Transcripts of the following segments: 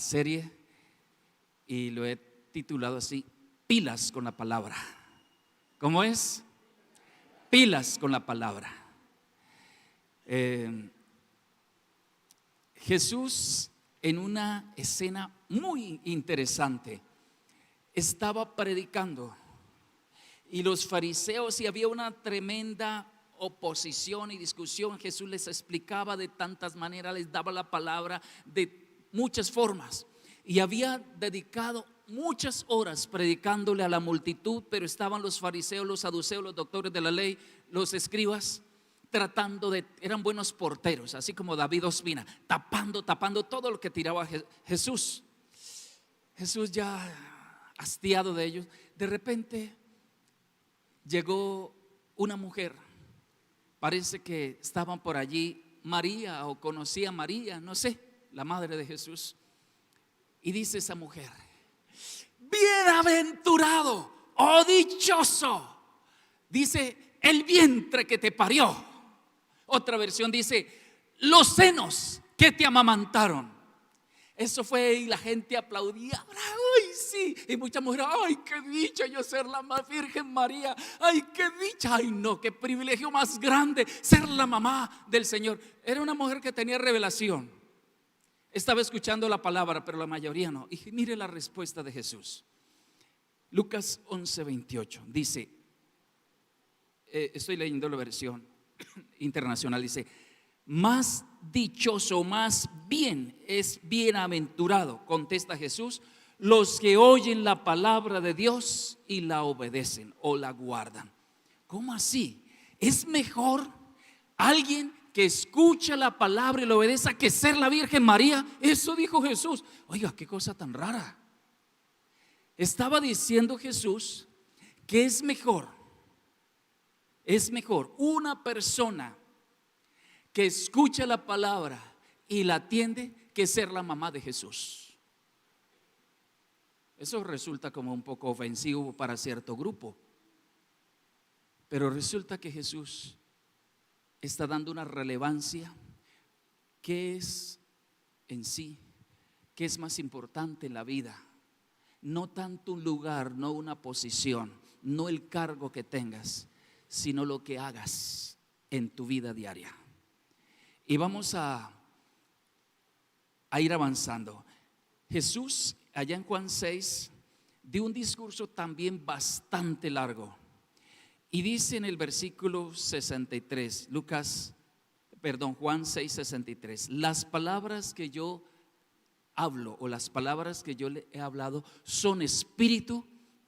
serie y lo he titulado así: Pilas con la palabra. ¿Cómo es? Pilas con la palabra. Jesús, en una escena muy interesante, estaba predicando y los fariseos, y había una tremenda oposición y discusión. Jesús les explicaba de tantas maneras, les daba la palabra de muchas formas, y había dedicado muchas horas predicándole a la multitud, pero estaban los fariseos, los saduceos, los doctores de la ley, los escribas, eran buenos porteros, así como David Ospina, tapando todo lo que tiraba Jesús. Jesús, ya hastiado de ellos, de repente llegó una mujer. Parece que estaban por allí María, o conocía a María, no sé, la madre de Jesús. Y dice esa mujer: bienaventurado, oh dichoso, dice, el vientre que te parió. Otra versión dice: los senos que te amamantaron. Eso fue, y la gente aplaudía. ¡Ay, sí! Y muchas mujeres: ¡ay, qué dicha yo ser la más Virgen María! ¡Ay, qué dicha! ¡Ay, no! ¡Qué privilegio más grande ser la mamá del Señor! Era una mujer que tenía revelación. Estaba escuchando la palabra, pero la mayoría no. Y mire la respuesta de Jesús. Lucas 11:28 dice, estoy leyendo la versión internacional, dice: más dichoso, más bien, es bienaventurado, contesta Jesús, los que oyen la palabra de Dios y la obedecen o la guardan. ¿Cómo así? ¿Es mejor alguien que escucha la palabra y la obedece que ser la Virgen María? Eso dijo Jesús. Oiga, qué cosa tan rara. Estaba diciendo Jesús que es mejor una persona que escucha la palabra y la atiende que ser la mamá de Jesús. Eso resulta como un poco ofensivo para cierto grupo, pero resulta que Jesús está dando una relevancia. ¿Qué es en sí? ¿Qué es más importante en la vida? No tanto un lugar, no una posición, no el cargo que tengas, sino lo que hagas en tu vida diaria. Y vamos a ir avanzando. Jesús, allá en Juan 6, dio un discurso también bastante largo. Y dice en el versículo 63, Juan 6:63: las palabras que yo hablo, o las palabras que yo le he hablado, son espíritu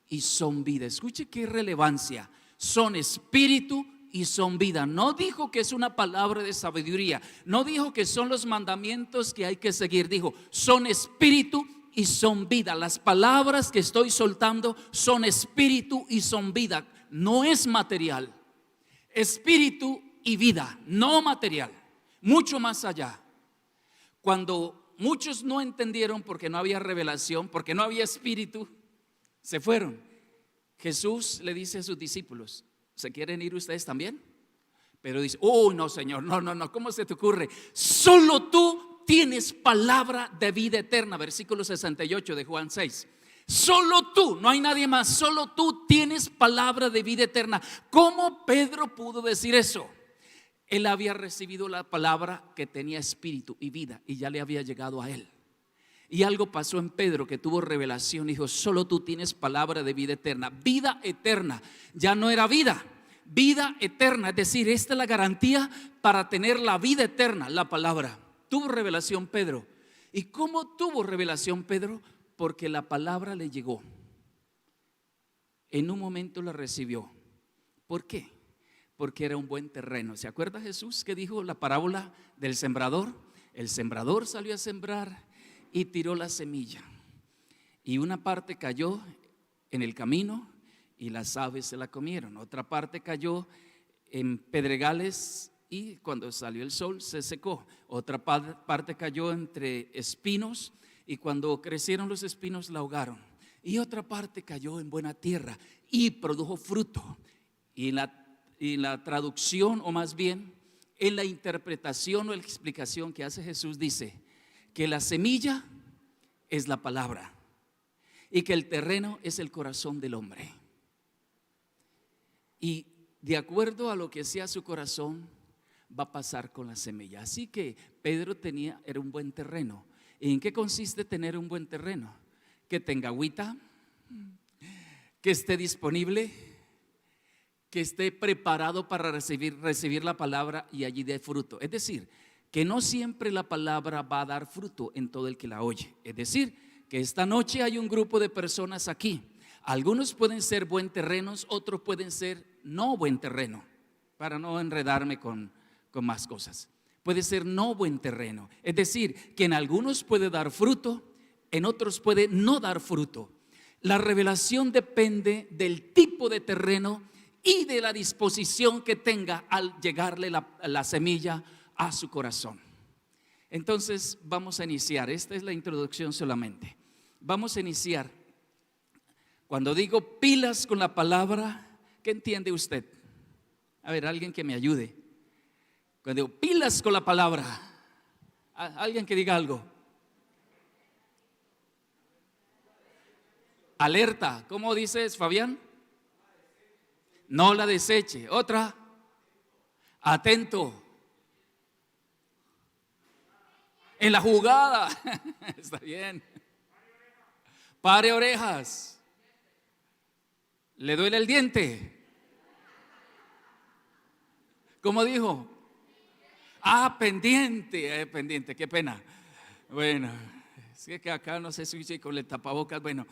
y son vida. Escuche qué relevancia: son espíritu y son vida. No dijo que es una palabra de sabiduría, no dijo que son los mandamientos que hay que seguir, dijo: son espíritu y son vida. Las palabras que estoy soltando son espíritu y son vida. No es material, espíritu y vida, no material, mucho más allá. Cuando muchos no entendieron, porque no había revelación, porque no había espíritu, se fueron. Jesús le dice a sus discípulos: ¿se quieren ir ustedes también? Pero dice: no, Señor, no, ¿cómo se te ocurre? Solo tú tienes palabra de vida eterna. Versículo 68 de Juan 6. Solo tú, no hay nadie más, solo tú tienes palabra de vida eterna. ¿Cómo Pedro pudo decir eso? Él había recibido la palabra que tenía espíritu y vida, y ya le había llegado a él. Y algo pasó en Pedro, que tuvo revelación. Dijo: solo tú tienes palabra de vida eterna. Vida eterna, ya no era vida eterna, es decir, esta es la garantía para tener la vida eterna, la palabra. Tuvo revelación Pedro. ¿Y cómo tuvo revelación Pedro? Porque la palabra le llegó. En un momento la recibió. ¿Por qué? Porque era un buen terreno. ¿Se acuerda Jesús que dijo la parábola del sembrador? El sembrador salió a sembrar y tiró la semilla, y una parte cayó en el camino y las aves se la comieron. Otra parte cayó en pedregales y cuando salió el sol se secó. Otra parte cayó entre espinos y cuando crecieron los espinos la ahogaron. Y otra parte cayó en buena tierra y produjo fruto. Y la traducción, o más bien en la interpretación o la explicación que hace Jesús, dice que la semilla es la palabra y que el terreno es el corazón del hombre. Y de acuerdo a lo que sea su corazón, va a pasar con la semilla. Así que Pedro era un buen terreno. ¿Y en qué consiste tener un buen terreno? Que tenga agüita, que esté disponible, que esté preparado para recibir la palabra y allí dé fruto. Es decir, que no siempre la palabra va a dar fruto en todo el que la oye. Es decir, que esta noche hay un grupo de personas aquí. Algunos pueden ser buen terrenos, otros pueden ser no buen terreno, para no enredarme con más cosas. Puede ser no buen terreno. Es decir, que en algunos puede dar fruto, en otros puede no dar fruto. La revelación depende del tipo de terreno y de la disposición que tenga al llegarle la semilla a su corazón. Entonces vamos a iniciar. Esta es la introducción solamente. Vamos a iniciar. Cuando digo pilas con la palabra, ¿qué entiende usted? A ver, alguien que me ayude. Cuando digo pilas con la palabra, alguien que diga algo. Alerta, ¿cómo dices, Fabián? No la deseche. Otra, atento. En la jugada. Está bien. Pare orejas. ¿Le duele el diente? ¿Cómo dijo? Pendiente, pendiente, qué pena. Bueno, es que acá no se escucha con el tapabocas. Bueno,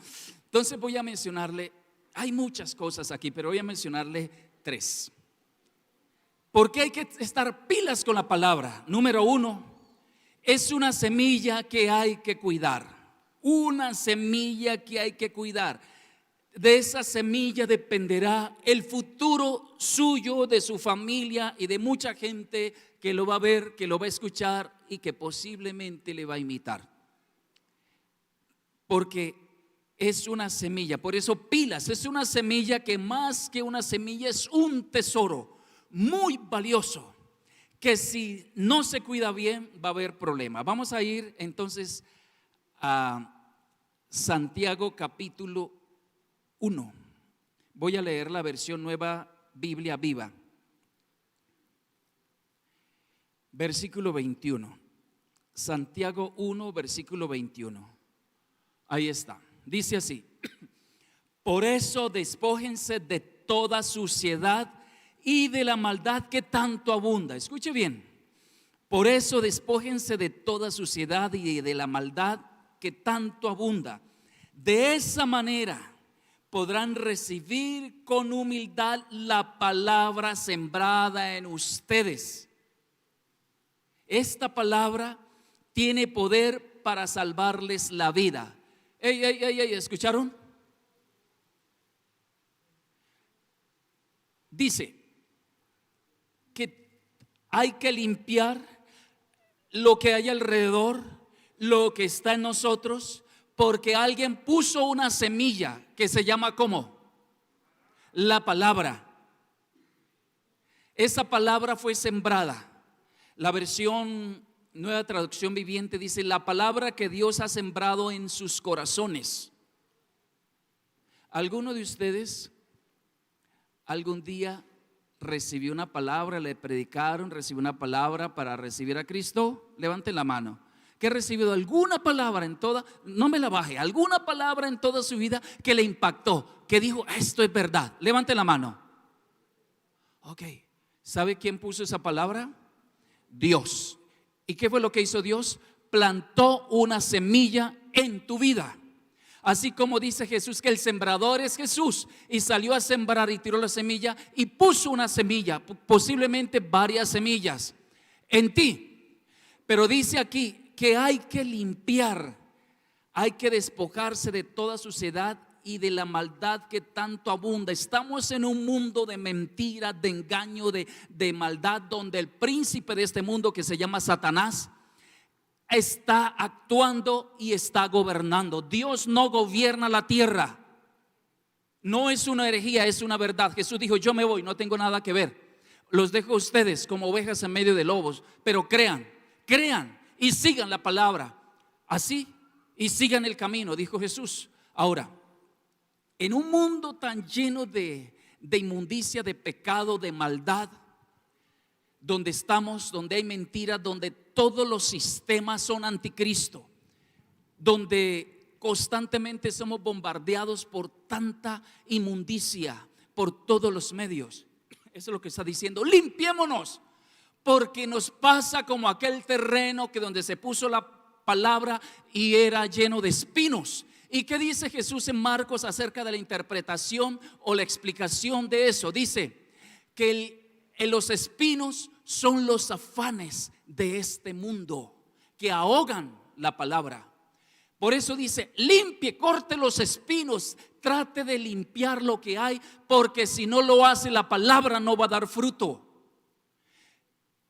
entonces voy a mencionarle, hay muchas cosas aquí, pero voy a mencionarle 3. Porque hay que estar pilas con la palabra. Número 1, es una semilla que hay que cuidar. Una semilla que hay que cuidar. De esa semilla dependerá el futuro suyo, de su familia y de mucha gente que lo va a ver, que lo va a escuchar y que posiblemente le va a imitar. Porque es una semilla, por eso pilas, es una semilla que más que una semilla es un tesoro muy valioso, que si no se cuida bien va a haber problema. Vamos a ir entonces a Santiago capítulo 1. Voy a leer la versión Nueva Biblia Viva. Versículo 21. Santiago 1, versículo 21. Ahí está. Dice así: por eso despójense de toda suciedad y de la maldad que tanto abunda. Escuche bien. Por eso despójense de toda suciedad y de la maldad que tanto abunda. De esa manera podrán recibir con humildad la palabra sembrada en ustedes. Esta palabra tiene poder para salvarles la vida. ¿Escucharon? Dice que hay que limpiar lo que hay alrededor, lo que está en nosotros, porque alguien puso una semilla que se llama ¿cómo? La palabra. Esa palabra fue sembrada. La versión Nueva Traducción Viviente dice: la palabra que Dios ha sembrado en sus corazones. ¿Alguno de ustedes algún día recibió una palabra, le predicaron, recibió una palabra para recibir a Cristo? Levanten la mano. Que ha recibido alguna palabra en toda, no me la baje, alguna palabra en toda su vida que le impactó, que dijo: esto es verdad. Levante la mano. Ok, ¿sabe quién puso esa palabra? Dios. ¿Y qué fue lo que hizo Dios? Plantó una semilla en tu vida. Así como dice Jesús que el sembrador es Jesús, y salió a sembrar y tiró la semilla y puso una semilla, posiblemente varias semillas en ti. Pero dice aquí que hay que limpiar, hay que despojarse de toda suciedad y de la maldad que tanto abunda. Estamos en un mundo de mentira, de engaño, de maldad, donde el príncipe de este mundo, que se llama Satanás, está actuando y está gobernando. Dios no gobierna la tierra. No es una herejía, es una verdad. Jesús dijo: yo me voy, no tengo nada que ver. Los dejo a ustedes como ovejas en medio de lobos. Pero crean y sigan la palabra. Así y sigan el camino, dijo Jesús. Ahora, en un mundo tan lleno de inmundicia, de pecado, de maldad, donde estamos, donde hay mentiras, donde todos los sistemas son anticristo, donde constantemente somos bombardeados por tanta inmundicia por todos los medios. Eso es lo que está diciendo: limpiémonos, porque nos pasa como aquel terreno que donde se puso la palabra y era lleno de espinos. ¿Y qué dice Jesús en Marcos acerca de la interpretación o la explicación de eso? Dice que los espinos son los afanes de este mundo que ahogan la palabra. Por eso dice: limpie, corte los espinos, trate de limpiar lo que hay, porque si no lo hace, la palabra no va a dar fruto.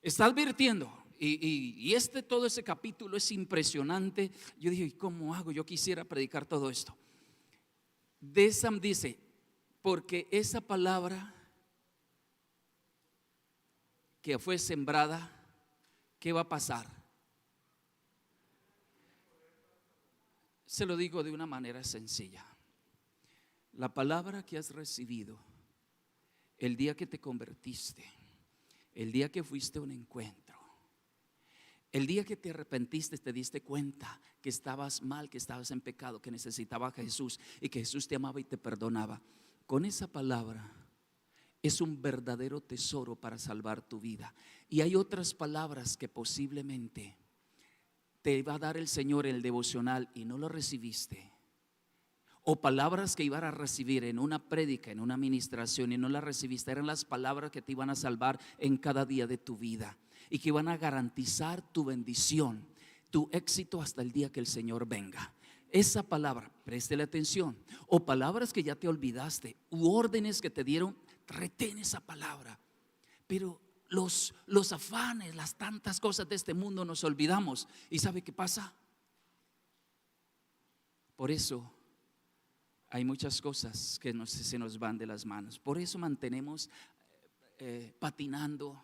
Está advirtiendo. Y todo ese capítulo es impresionante. Yo dije: ¿cómo hago? Yo quisiera predicar todo esto. Dice: porque esa palabra que fue sembrada, ¿qué va a pasar? Se lo digo de una manera sencilla. La palabra que has recibido el día que te convertiste, el día que fuiste a un encuentro, el día que te arrepentiste, te diste cuenta que estabas mal, que estabas en pecado, que necesitabas a Jesús y que Jesús te amaba y te perdonaba. Con esa palabra es un verdadero tesoro para salvar tu vida. Y hay otras palabras que posiblemente te va a dar el Señor en el devocional y no lo recibiste. O palabras que iban a recibir en una prédica, en una administración, y no las recibiste. Eran las palabras que te iban a salvar en cada día de tu vida y que iban a garantizar tu bendición, tu éxito hasta el día que el Señor venga. Esa palabra, préstele atención. O palabras que ya te olvidaste, u órdenes que te dieron, retén esa palabra. Pero los afanes, las tantas cosas de este mundo nos olvidamos. ¿Y sabe qué pasa? Por eso hay muchas cosas que se nos van de las manos. Por eso mantenemos patinando,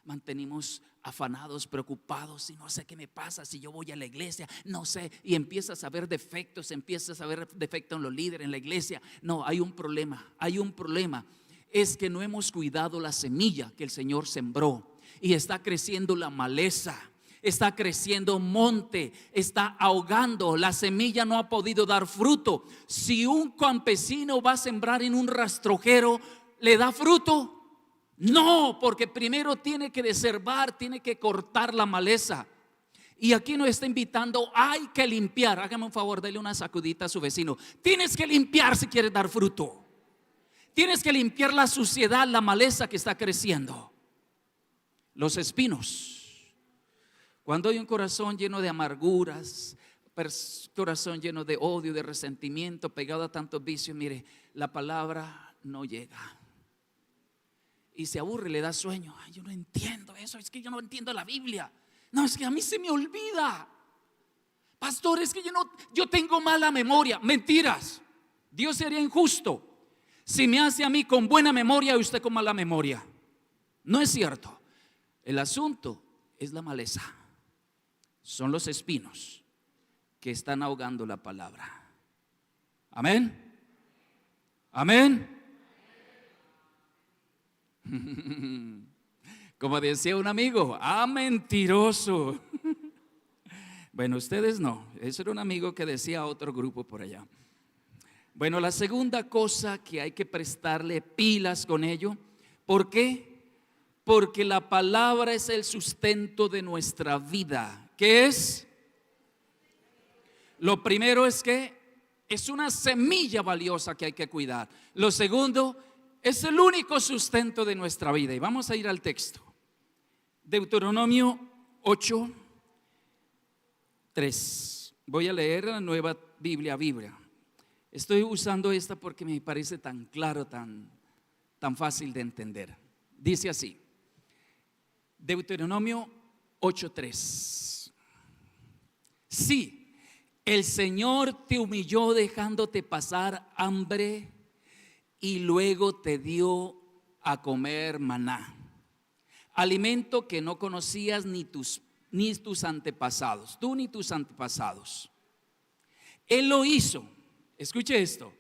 mantenemos afanados, preocupados, y no sé qué me pasa si yo voy a la iglesia, no sé, y empiezas a ver defectos, empiezas a ver defectos en los líderes, en la iglesia. No, hay un problema, es que no hemos cuidado la semilla que el Señor sembró y está creciendo la maleza. Está creciendo monte, está ahogando, la semilla no ha podido dar fruto. Si un campesino va a sembrar en un rastrojero, ¿le da fruto? No, porque primero tiene que desherbar, tiene que cortar la maleza. Y aquí nos está invitando: hay que limpiar. Hágame un favor, dele una sacudita a su vecino. Tienes que limpiar si quieres dar fruto. Tienes que limpiar la suciedad, la maleza que está creciendo. Los espinos. Cuando hay un corazón lleno de amarguras, corazón lleno de odio, de resentimiento, pegado a tantos vicios, mire, la palabra no llega. Y se aburre, le da sueño. Ay, yo no entiendo eso, es que yo no entiendo la Biblia. No, es que a mí se me olvida. Pastor, es que yo tengo mala memoria. Mentiras. Dios sería injusto si me hace a mí con buena memoria y usted con mala memoria. No es cierto. El asunto es la maleza. Son los espinos que están ahogando la palabra. Amén. Amén. Como decía un amigo: mentiroso. Bueno, ustedes no. Eso era un amigo que decía a otro grupo por allá. Bueno, la segunda cosa que hay que prestarle pilas con ello. ¿Por qué? Porque la palabra es el sustento de nuestra vida. ¿Qué es? Lo primero es que es una semilla valiosa que hay que cuidar. Lo segundo, es el único sustento de nuestra vida. Y vamos a ir al texto. Deuteronomio 8:3. Voy a leer la Nueva Biblia. Estoy usando esta porque me parece tan claro, tan fácil de entender. Dice así: Deuteronomio 8:3. Sí, el Señor te humilló dejándote pasar hambre y luego te dio a comer maná, alimento que no conocías ni tus antepasados, tú ni tus antepasados. Él lo hizo. Escuche esto.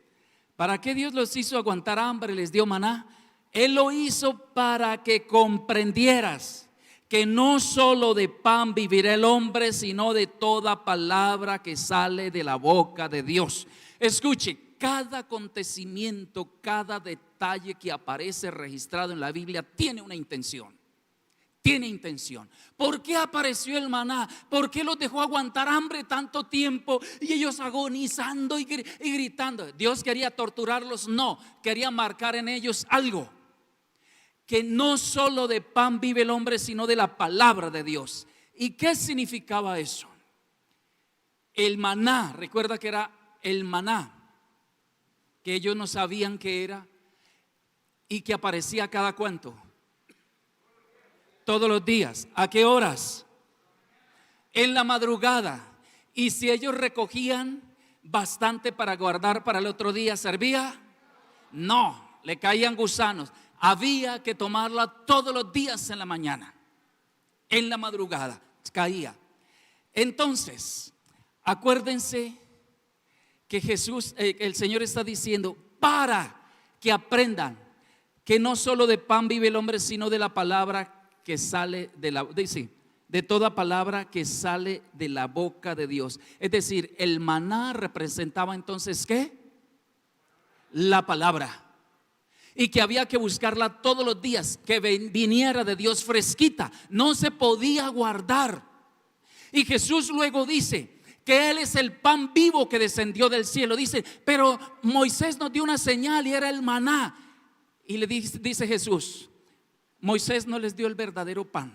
¿Para qué Dios los hizo aguantar hambre y les dio maná? Él lo hizo para que comprendieras que no solo de pan vivirá el hombre, sino de toda palabra que sale de la boca de Dios. Escuche, cada acontecimiento, cada detalle que aparece registrado en la Biblia tiene una intención. Tiene intención. ¿Por qué apareció el maná? ¿Por qué los dejó aguantar hambre tanto tiempo y ellos agonizando y gritando? ¿Dios quería torturarlos? No, quería marcar en ellos algo. Que no solo de pan vive el hombre, sino de la palabra de Dios. ¿Y qué significaba eso? El maná, recuerda que era el maná, que ellos no sabían qué era y que aparecía cada cuánto. Todos los días. ¿A qué horas? En la madrugada. Y si ellos recogían bastante para guardar para el otro día, ¿servía? No, le caían gusanos. Había que tomarla todos los días en la mañana. En la madrugada caía. Entonces, acuérdense que Jesús, el Señor está diciendo, para que aprendan que no solo de pan vive el hombre, sino de la palabra que sale de toda palabra que sale de la boca de Dios. Es decir, el maná representaba entonces ¿qué? La palabra. Y que había que buscarla todos los días, que viniera de Dios fresquita, no se podía guardar. Y Jesús luego dice que Él es el pan vivo que descendió del cielo. Dice, pero Moisés nos dio una señal y era el maná. Y le dice Jesús, Moisés no les dio el verdadero pan.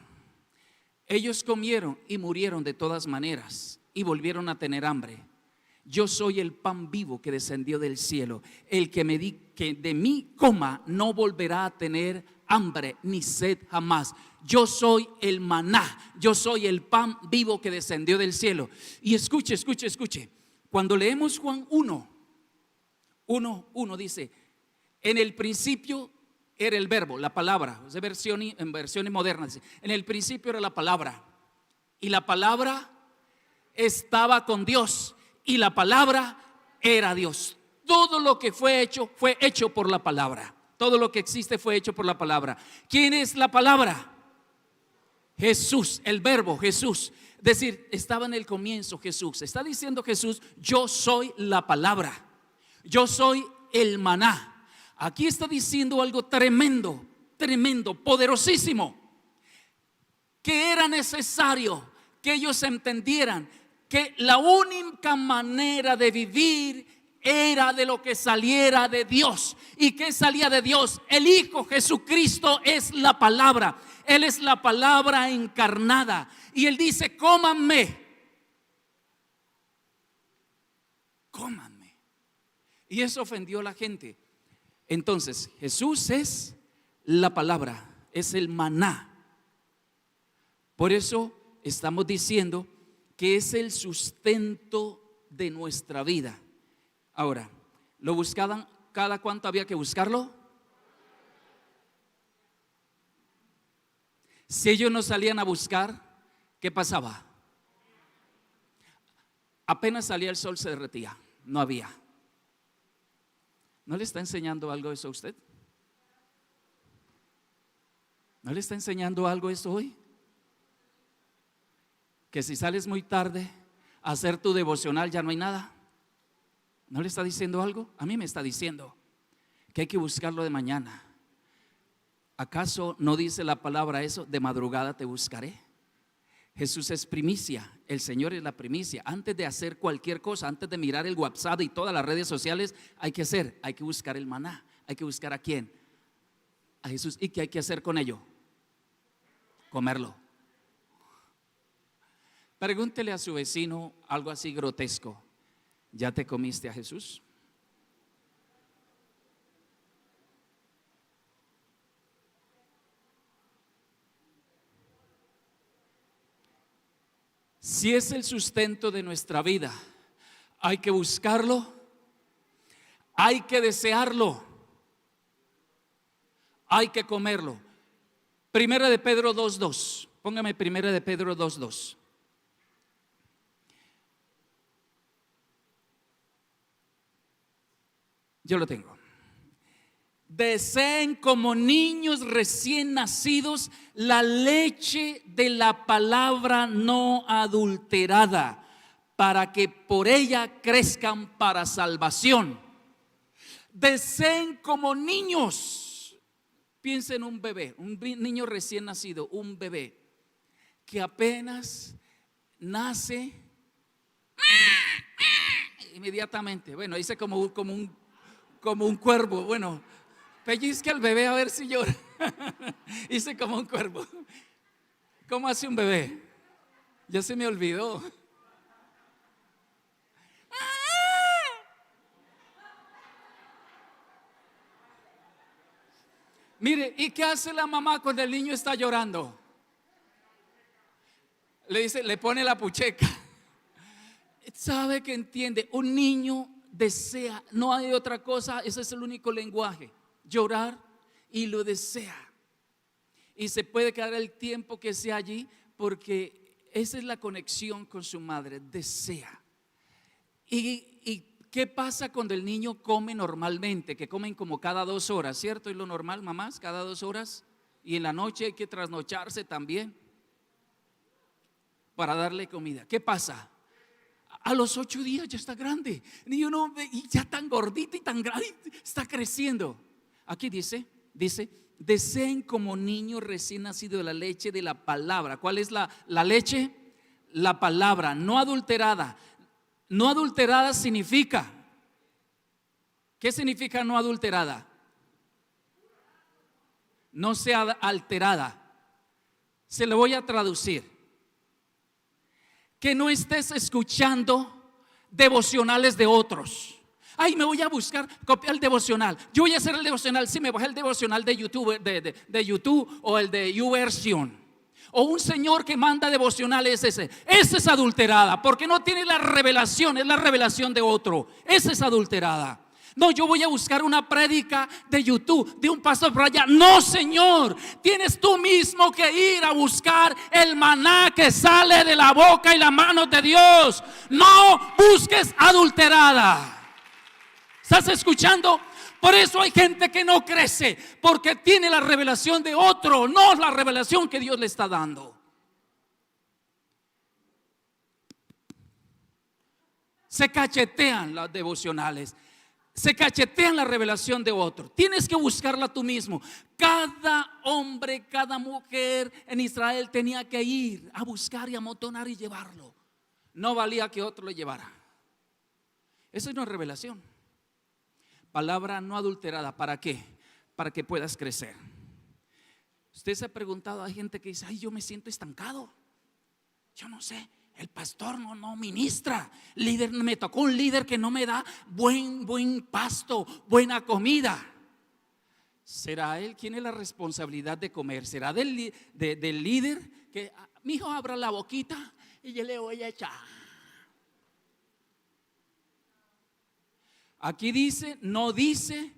Ellos comieron y murieron de todas maneras y volvieron a tener hambre. Yo soy el pan vivo que descendió del cielo. El que de mí coma no volverá a tener hambre ni sed jamás. Yo soy el maná, yo soy el pan vivo que descendió del cielo. Y escuche. Cuando leemos Juan 1:1 dice, en el principio era el verbo, la palabra. En versiones modernas dice, en el principio era la palabra. Y la palabra estaba con Dios. Y la palabra era Dios. Todo lo que fue hecho por la palabra. Todo lo que existe fue hecho por la palabra. ¿Quién es la palabra? Jesús, el verbo Jesús. Es decir, estaba en el comienzo Jesús. Está diciendo Jesús, yo soy la palabra. Yo soy el maná. Aquí está diciendo algo tremendo, poderosísimo. Que era necesario que ellos entendieran que la única manera de vivir era de lo que saliera de Dios. ¿Y qué salía de Dios? El Hijo Jesucristo es la palabra. Él es la palabra encarnada. Y Él dice, cómanme. Y eso ofendió a la gente. Entonces, Jesús es la palabra, es el maná. Por eso estamos diciendo que es el sustento de nuestra vida. Ahora, ¿lo buscaban? ¿Cada cuánto había que buscarlo? Si ellos no salían a buscar, ¿qué pasaba? Apenas salía el sol se derretía, no había. ¿No le está enseñando algo eso a usted? ¿No le está enseñando algo eso hoy? Que si sales muy tarde a hacer tu devocional ya no hay nada. ¿No le está diciendo algo? A mí me está diciendo que hay que buscarlo de mañana. ¿Acaso no dice la palabra eso? De madrugada te buscaré. Jesús es primicia, el Señor es la primicia. Antes de hacer cualquier cosa, antes de mirar el WhatsApp y todas las redes sociales, hay que buscar el maná. Hay que buscar ¿a quién? A Jesús. ¿Y qué hay que hacer con ello? Comerlo. Pregúntele a su vecino algo así grotesco. ¿Ya te comiste a Jesús? Si es el sustento de nuestra vida, hay que buscarlo, hay que desearlo, hay que comerlo. Primera de Pedro 2:2. Póngame Primera de Pedro 2:2. Yo lo tengo. Deseen como niños recién nacidos la leche de la palabra no adulterada, para que por ella crezcan para salvación. Deseen como niños. Piensa en un bebé, un niño recién nacido, un bebé que apenas nace, inmediatamente, bueno, dice como un cuervo. Bueno, pellizca al bebé a ver si llora. Hice como un cuervo. ¿Cómo hace un bebé? Ya se me olvidó. Mire, ¿y qué hace la mamá cuando el niño está llorando? Le dice, le pone la pucheca. ¿Sabe que entiende? Un niño desea, no hay otra cosa, ese es el único lenguaje, llorar, y lo desea. Y se puede quedar el tiempo que sea allí, porque esa es la conexión con su madre, desea. ¿Y qué pasa cuando el niño come normalmente? Que comen como cada 2 horas, ¿cierto? Es lo normal, mamás, cada 2 horas. Y en la noche hay que trasnocharse también para darle comida. ¿Qué pasa? A los 8 días ya está grande, y uno ve, y ya tan gordito y tan grande, está creciendo. Aquí dice, deseen como niños recién nacidos de la leche de la palabra. ¿Cuál es la leche? La palabra, no adulterada. No adulterada significa, ¿qué significa no adulterada? No sea alterada. Se lo voy a traducir. Que no estés escuchando devocionales de otros. Ay, me voy a buscar, copiar el devocional. Yo voy a hacer el devocional. Sí, me bajé el devocional de YouTube, de YouTube, o el de YouVersion. O un señor que manda devocionales, ese es adulterada, porque no tiene la revelación, es la revelación de otro. Esa es adulterada. No, yo voy a buscar una prédica de YouTube de un pastor por allá. No, Señor, tienes tú mismo que ir a buscar el maná que sale de la boca y la mano de Dios. No busques adulterada. ¿Estás escuchando? Por eso hay gente que no crece, porque tiene la revelación de otro, no la revelación que Dios le está dando. Se cachetean las devocionales, se cachetean la revelación de otro. Tienes que buscarla tú mismo. Cada hombre, cada mujer en Israel tenía que ir a buscar y amontonar y llevarlo. No valía que otro lo llevara. Eso es una revelación. Palabra no adulterada. ¿Para qué? Para que puedas crecer. Usted se ha preguntado, hay gente que dice, ay, yo me siento estancado. Yo no sé, el pastor no ministra. Líder, me tocó un líder que no me da buen pasto, buena comida. ¿Será él? ¿Quién es la responsabilidad de comer? ¿Será del líder? Que mi hijo abra la boquita y yo le voy a echar. Aquí dice, no dice,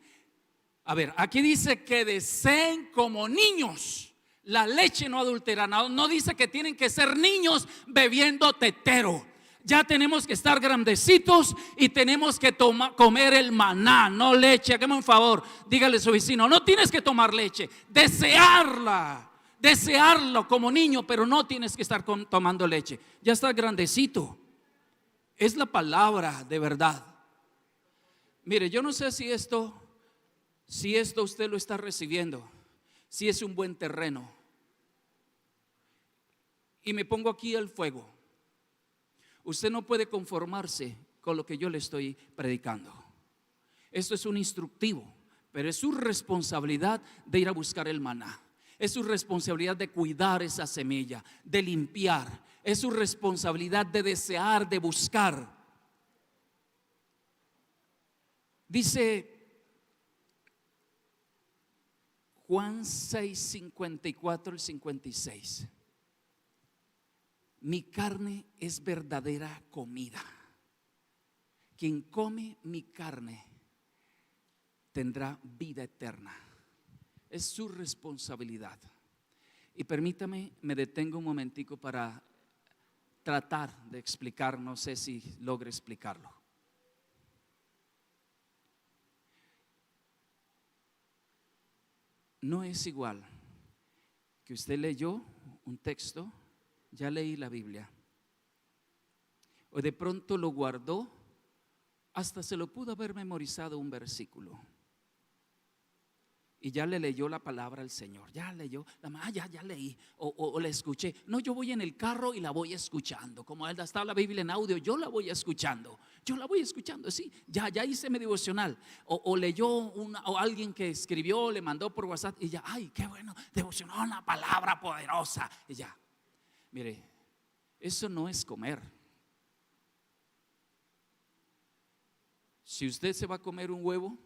a ver, aquí dice que deseen como niños la leche no adulterada. No dice que tienen que ser niños bebiendo tetero. Ya tenemos que estar grandecitos y tenemos que comer el maná, no leche. Hágame un favor, dígale a su vecino, no tienes que tomar leche, desearlo como niño, pero no tienes que estar tomando leche. Ya estás grandecito. Es la palabra de verdad. Mire, yo no sé si esto usted lo está recibiendo, si es un buen terreno. Y me pongo aquí el fuego. Usted no puede conformarse con lo que yo le estoy predicando. Esto es un instructivo, pero es su responsabilidad de ir a buscar el maná. Es su responsabilidad de cuidar esa semilla, de limpiar. Es su responsabilidad de desear, de buscar. Dice Juan 6, 54 y 56. Mi carne es verdadera comida. Quien come mi carne tendrá vida eterna. Es su responsabilidad. Y permítame, me detengo un momentico para tratar de explicar, no sé si logre explicarlo. no es igual que usted leyó un texto, ya leí la Biblia, o de pronto lo guardó, hasta se lo pudo haber memorizado un versículo y ya le leyó la palabra al Señor, ya leyó, ya leí o la escuché. No, yo voy en el carro y la voy escuchando, como está la Biblia en audio, yo la voy escuchando, sí, ya hice mi devocional, o leyó o alguien que escribió, le mandó por WhatsApp y ya, ay, qué bueno, devocionó una palabra poderosa y ya. Mire, eso no es comer. Si usted se va a comer un huevo,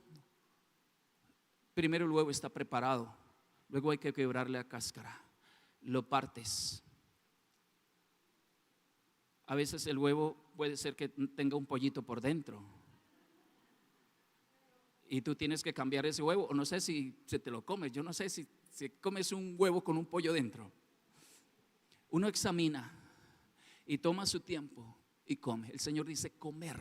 primero el huevo está preparado, luego hay que quebrarle la cáscara, lo partes. A veces el huevo puede ser que tenga un pollito por dentro y tú tienes que cambiar ese huevo, o no sé si se te lo comes, yo no sé si comes un huevo con un pollo dentro. Uno examina y toma su tiempo y come. El Señor dice comer.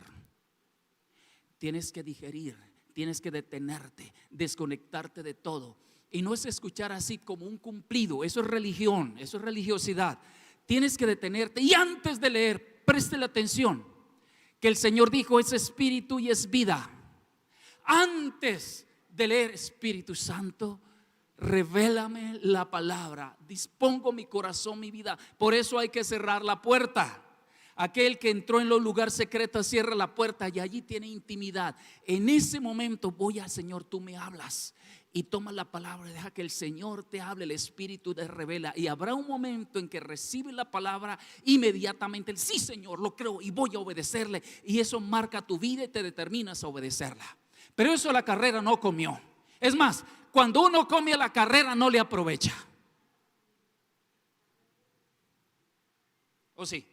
Tienes que digerir, tienes que detenerte, desconectarte de todo. Y no es escuchar así como un cumplido, eso es religión, eso es religiosidad. Tienes que detenerte y antes de leer, préstele atención, que el Señor dijo es espíritu y es vida. Antes de leer, Espíritu Santo, revélame la palabra, dispongo mi corazón, mi vida. Por eso hay que cerrar la puerta. Aquel que entró en los lugares secretos cierra la puerta y allí tiene intimidad. En ese momento voy al Señor, tú me hablas y toma la palabra, deja que el Señor te hable, el Espíritu te revela. Y habrá un momento en que recibe la palabra inmediatamente, sí Señor, lo creo y voy a obedecerle. Y eso marca tu vida y te determinas a obedecerla. Pero eso la carrera no comió. Es más, cuando uno come a la carrera no le aprovecha. ¿O sí?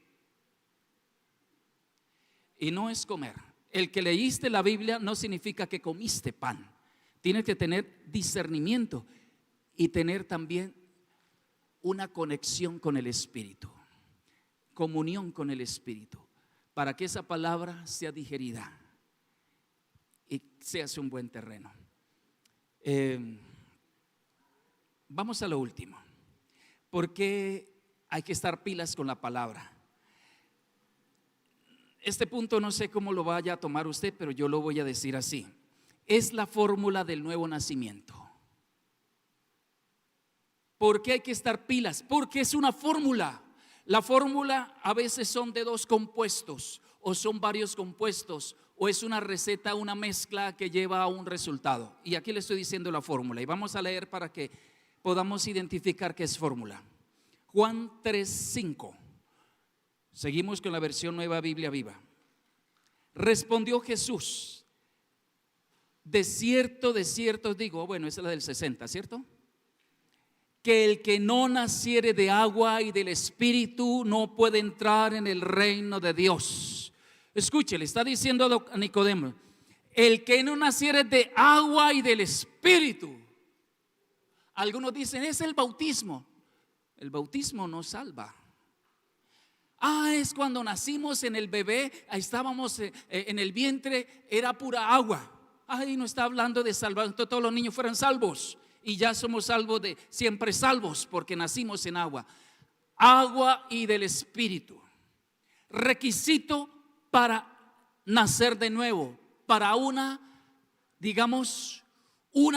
Y no es comer. El que leíste la Biblia no significa que comiste pan. Tienes que tener discernimiento y tener también una conexión con el Espíritu, comunión con el Espíritu, para que esa palabra sea digerida y se hace un buen terreno. Vamos a lo último. ¿Por qué hay que estar pilas con la palabra? Este punto no sé cómo lo vaya a tomar usted, pero yo lo voy a decir así. Es la fórmula del nuevo nacimiento. ¿Por qué hay que estar pilas? Porque es una fórmula. La fórmula a veces son de dos compuestos, o son varios compuestos, o es una receta, una mezcla que lleva a un resultado. Y aquí le estoy diciendo la fórmula y vamos a leer para que podamos identificar qué es fórmula. Juan 3:5. Seguimos con la versión Nueva Biblia Viva. Respondió Jesús: de cierto os digo, bueno, esa es la del 60, ¿cierto? Que el que no naciere de agua y del Espíritu no puede entrar en el reino de Dios. Escuche, le está diciendo a Nicodemo: el que no naciere de agua y del Espíritu. Algunos dicen es el bautismo. El bautismo no salva. Es cuando nacimos en el bebé, ahí estábamos en el vientre, era pura agua. No está hablando de salvar, entonces todos los niños fueran salvos y ya somos salvos, de siempre salvos porque nacimos en agua. Agua y del Espíritu. Requisito para nacer de nuevo, para una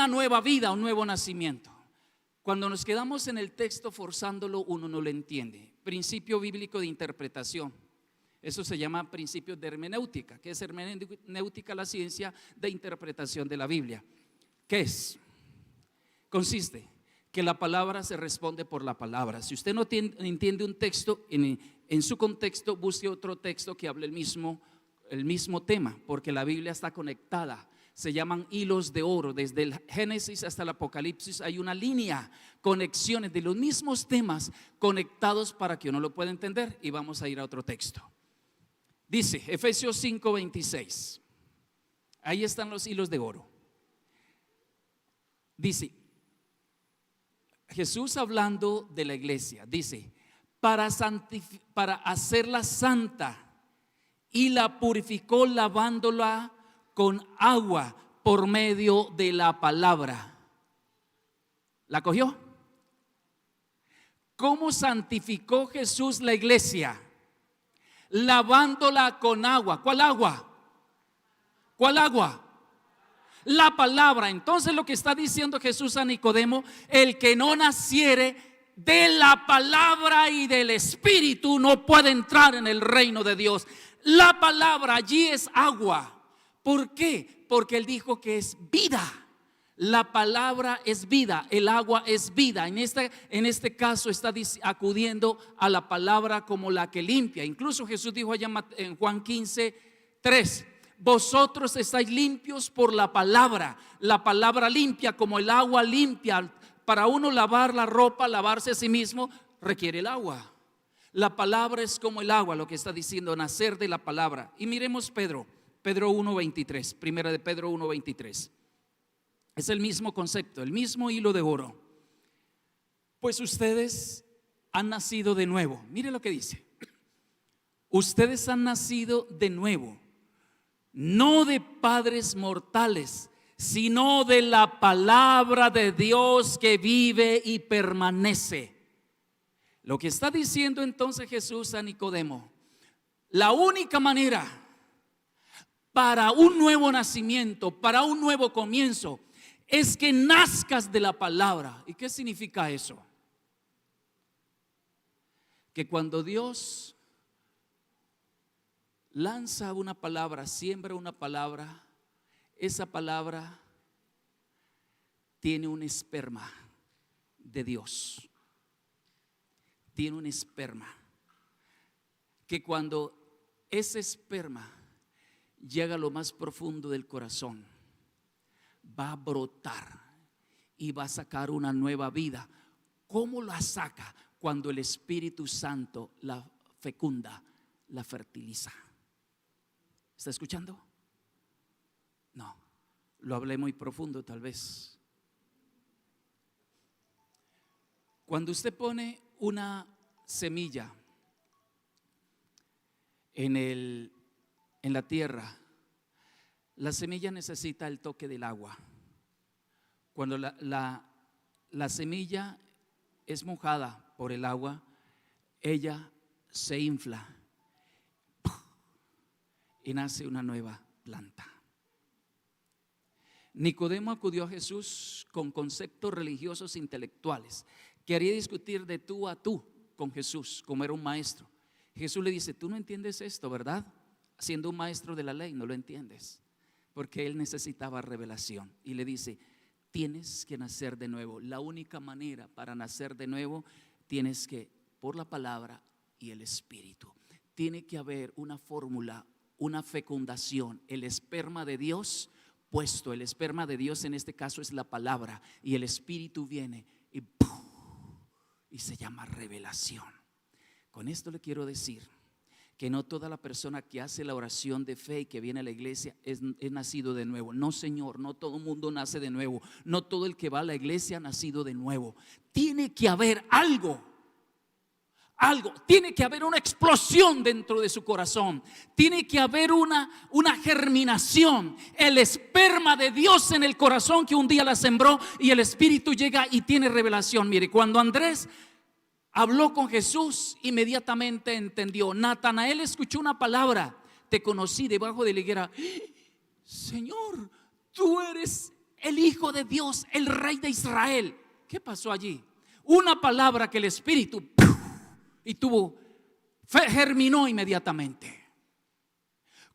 nueva vida, un nuevo nacimiento. Cuando nos quedamos en el texto forzándolo, uno no lo entiende. Principio bíblico de interpretación. Eso se llama principio de hermenéutica. ¿Qué es hermenéutica? La ciencia de interpretación de la Biblia. ¿Qué es? Consiste que la palabra se responde por la palabra. Si usted no entiende un texto en su contexto, busque otro texto que hable el mismo tema, porque la Biblia está conectada. Se llaman hilos de oro. Desde el Génesis hasta el Apocalipsis hay una línea, conexiones de los mismos temas conectados para que uno lo pueda entender. Y vamos a ir a otro texto. Dice Efesios 5:26. Ahí están los hilos de oro. Dice Jesús hablando de la iglesia, dice: para hacerla santa, y la purificó lavándola con agua por medio de la palabra. ¿La cogió? ¿Cómo santificó Jesús la iglesia? Lavándola con agua. ¿Cuál agua? ¿Cuál agua? La palabra. Entonces lo que está diciendo Jesús a Nicodemo: el que no naciere de la palabra y del Espíritu no puede entrar en el reino de Dios. La palabra allí es agua. ¿Por qué? Porque él dijo que es vida. La palabra es vida, el agua es vida. En este caso está acudiendo a la palabra como la que limpia. Incluso Jesús dijo allá en Juan 15:3: vosotros estáis limpios por la palabra limpia, como el agua limpia. Para uno lavar la ropa, lavarse a sí mismo, requiere el agua. La palabra es como el agua, lo que está diciendo, nacer de la palabra. Y miremos Pedro 1:23, primera de Pedro 1:23. Es el mismo concepto, el mismo hilo de oro. Pues ustedes han nacido de nuevo. Mire lo que dice: ustedes han nacido de nuevo, no de padres mortales, sino de la palabra de Dios que vive y permanece. Lo que está diciendo entonces Jesús a Nicodemo: la única manera para un nuevo nacimiento, para un nuevo comienzo, es que nazcas de la palabra. ¿Y qué significa eso? Que cuando Dios lanza una palabra, siembra una palabra, esa palabra tiene un esperma de Dios. Tiene un esperma que cuando ese esperma llega a lo más profundo del corazón, va a brotar y va a sacar una nueva vida. ¿Cómo la saca? Cuando el Espíritu Santo la fecunda, la fertiliza. ¿Está escuchando? No, lo hablé muy profundo tal vez. Cuando usted pone una semilla en la tierra, la semilla necesita el toque del agua. Cuando la semilla es mojada por el agua, ella se infla y nace una nueva planta. Nicodemo acudió a Jesús con conceptos religiosos intelectuales. Quería discutir de tú a tú con Jesús, como era un maestro. Jesús le dice: tú no entiendes esto, ¿verdad? Siendo un maestro de la ley, no lo entiendes. Porque él necesitaba revelación. Y le dice: tienes que nacer de nuevo. La única manera para nacer de nuevo, tienes que, por la palabra y el Espíritu. Tiene que haber una fórmula, una fecundación. El esperma de Dios puesto. El esperma de Dios en este caso es la palabra. Y el Espíritu viene y se llama revelación. Con esto le quiero decir que no toda la persona que hace la oración de fe y que viene a la iglesia es nacido de nuevo. No, Señor, no todo el mundo nace de nuevo. No todo el que va a la iglesia ha nacido de nuevo. Tiene que haber algo, tiene que haber una explosión dentro de su corazón. Tiene que haber una germinación, el esperma de Dios en el corazón que un día la sembró, y el Espíritu llega y tiene revelación. Mire, cuando Andrés habló con Jesús, inmediatamente entendió. Natanael escuchó una palabra: te conocí debajo de la higuera. Señor, tú eres el Hijo de Dios, el Rey de Israel. ¿Qué pasó allí? Una palabra que el Espíritu germinó inmediatamente.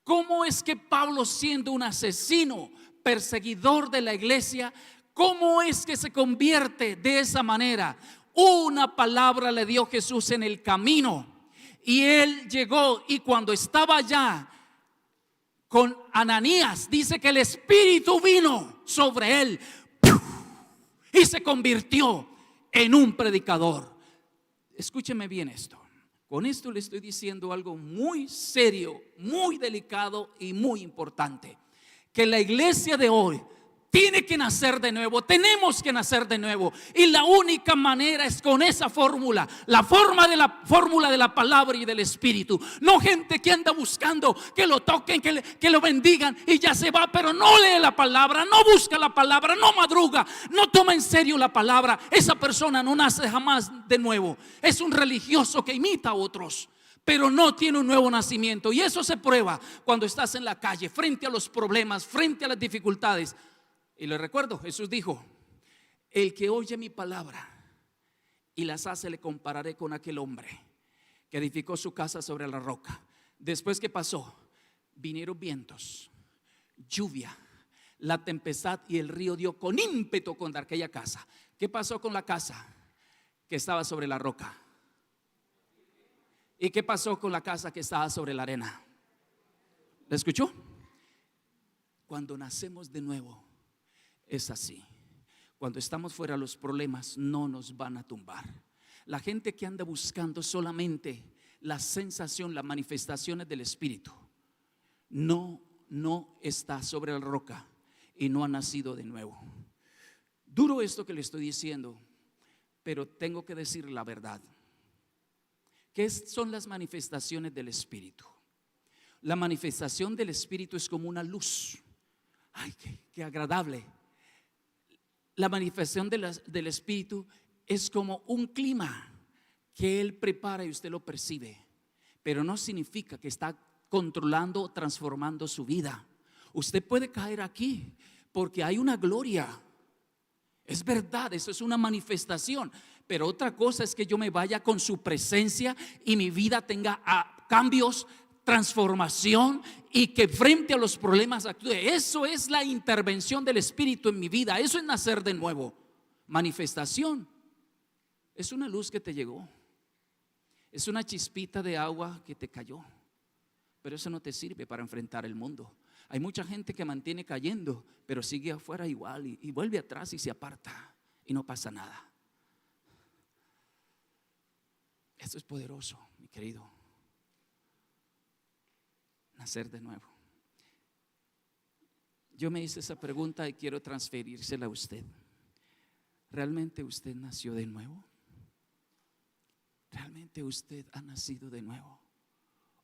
¿Cómo es que Pablo, siendo un asesino, perseguidor de la iglesia, cómo es que se convierte de esa manera? Una palabra le dio Jesús en el camino, y él llegó, y cuando estaba allá con Ananías, dice que el Espíritu vino sobre él y se convirtió en un predicador. Escúcheme bien esto. Con esto le estoy diciendo algo muy serio, muy delicado y muy importante: que la iglesia de hoy tiene que nacer de nuevo, tenemos que nacer de nuevo. Y la única manera es con esa fórmula, la fórmula de la palabra y del Espíritu. No gente que anda buscando que lo toquen, que lo bendigan y ya se va, pero no lee la palabra, no busca la palabra, no madruga, no toma en serio la palabra. Esa persona no nace jamás de nuevo. Es un religioso que imita a otros, pero no tiene un nuevo nacimiento. Y eso se prueba cuando estás en la calle, frente a los problemas, frente a las dificultades. Y le recuerdo, Jesús dijo: el que oye mi palabra y las hace, le compararé con aquel hombre que edificó su casa sobre la roca. Después, ¿qué pasó? Vinieron vientos, lluvia, la tempestad, y el río dio con ímpetu contra aquella casa. ¿Qué pasó con la casa que estaba sobre la roca? ¿Y qué pasó con la casa que estaba sobre la arena? ¿La escuchó? Cuando nacemos de nuevo es así. Cuando estamos fuera, los problemas no nos van a tumbar. La gente que anda buscando solamente la sensación, las manifestaciones del Espíritu, no está sobre la roca y no ha nacido de nuevo. Duro esto que le estoy diciendo, pero tengo que decir la verdad. ¿Qué son las manifestaciones del Espíritu? La manifestación del Espíritu es como una luz. Ay, qué agradable. La manifestación del Espíritu es como un clima que Él prepara y usted lo percibe, pero no significa que está controlando o transformando su vida. Usted puede caer aquí porque hay una gloria. Es verdad, eso es una manifestación. Pero otra cosa es que yo me vaya con su presencia y mi vida tenga cambios, transformación, y que frente a los problemas actúe. Eso es la intervención del Espíritu en mi vida. Eso es nacer de nuevo. Manifestación es una luz que te llegó, es una chispita de agua que te cayó, pero eso no te sirve para enfrentar el mundo. Hay mucha gente que mantiene cayendo, pero sigue afuera igual y vuelve atrás y se aparta y no pasa nada. Esto es poderoso, mi querido. Nacer de nuevo. Yo me hice esa pregunta y quiero transferírsela a usted. ¿Realmente usted nació de nuevo? ¿Realmente usted ha nacido de nuevo?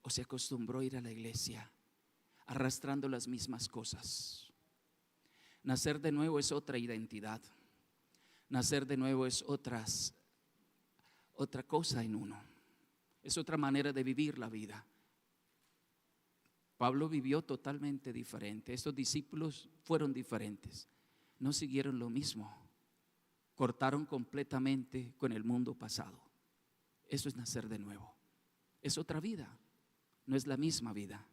¿O se acostumbró a ir a la iglesia arrastrando las mismas cosas? Nacer de nuevo es otra identidad. Nacer de nuevo es otra cosa en uno. Es otra manera de vivir la vida. Pablo vivió totalmente diferente. Estos discípulos fueron diferentes. No siguieron lo mismo. Cortaron completamente con el mundo pasado. Eso es nacer de nuevo. Es otra vida. No es la misma vida.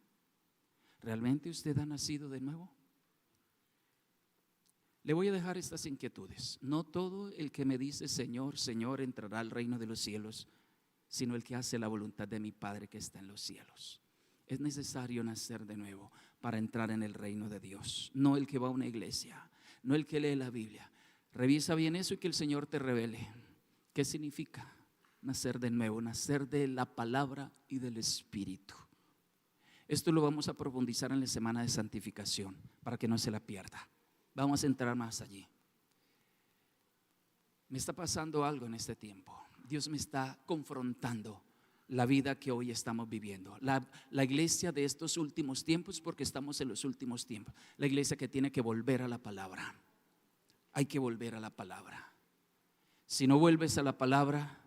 ¿Realmente usted ha nacido de nuevo? Le voy a dejar estas inquietudes. No todo el que me dice Señor, Señor entrará al reino de los cielos, sino el que hace la voluntad de mi Padre que está en los cielos. Es necesario nacer de nuevo para entrar en el reino de Dios. No el que va a una iglesia, no el que lee la Biblia. Revisa bien eso y que el Señor te revele qué significa nacer de nuevo, nacer de la palabra y del Espíritu. Esto lo vamos a profundizar en la semana de santificación para que no se la pierda. Vamos a entrar más allí. Me está pasando algo en este tiempo. Dios me está confrontando la vida que hoy estamos viviendo. La iglesia de estos últimos tiempos, porque estamos en los últimos tiempos. La iglesia que tiene que volver a la palabra. Hay que volver a la palabra. Si no vuelves a la palabra,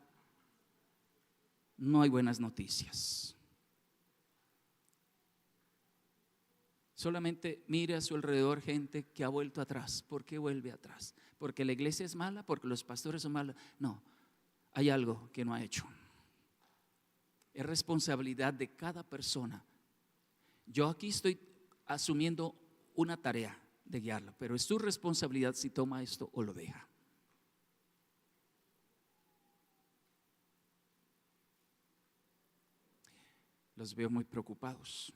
no hay buenas noticias. Solamente mire a su alrededor gente que ha vuelto atrás. ¿Por qué vuelve atrás? ¿Porque la iglesia es mala? ¿Porque los pastores son malos? No, hay algo que no ha hecho. Es responsabilidad de cada persona. Yo aquí estoy asumiendo una tarea de guiarla, pero es su responsabilidad si toma esto o lo deja. Los veo muy preocupados.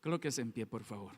Colóquese en pie, por favor.